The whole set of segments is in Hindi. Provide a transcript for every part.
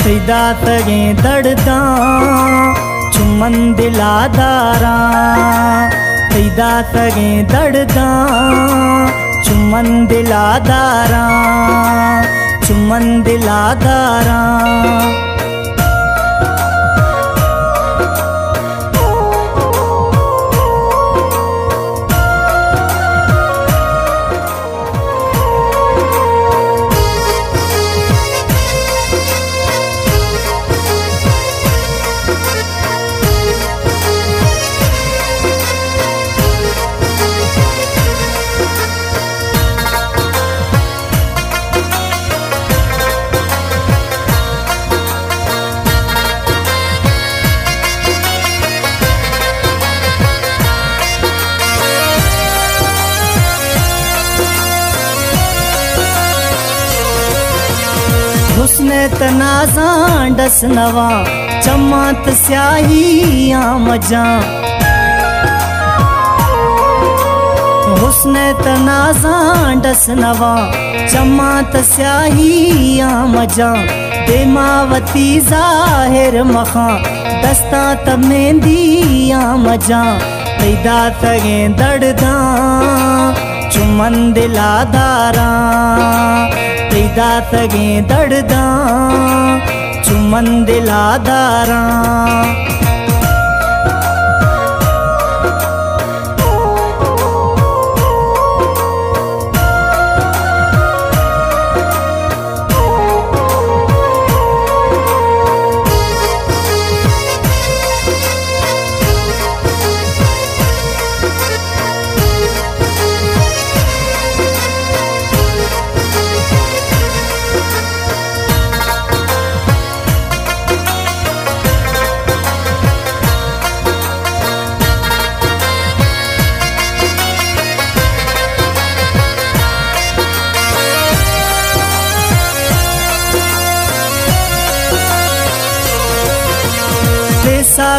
तैदा तगे दर्दा चुमन दिलादारा तैदा तगे दर्दा चुमन दिलादारा चुमन दिलादारा हुस्ने तनाज़ा डस नवा चमात स्याही आमजा हुस्ने तनाज़ा डस नवा चमात स्याही आमजा बेमावती ज़ाहिर मखा दस्ता तमेंदी आमजा तैदा तगे दर्दा चुमन दिलादारा तैदा तगे दर्दा चुमन दिलादारा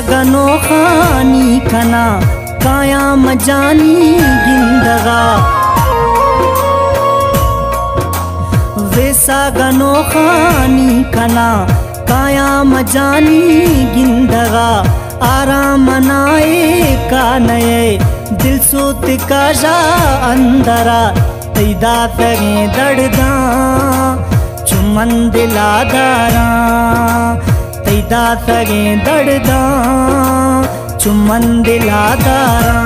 गनो खानी खना काया मजानी गिंदगा वैसा गनो खानी खना काया मजानी गिंदगा आराम मनाए का नए दिल सोत का जा अंदरा तैदा तगे दर्दा चुमन दिलादारा तैदा तगे दर्दा चुमन दिलादारा।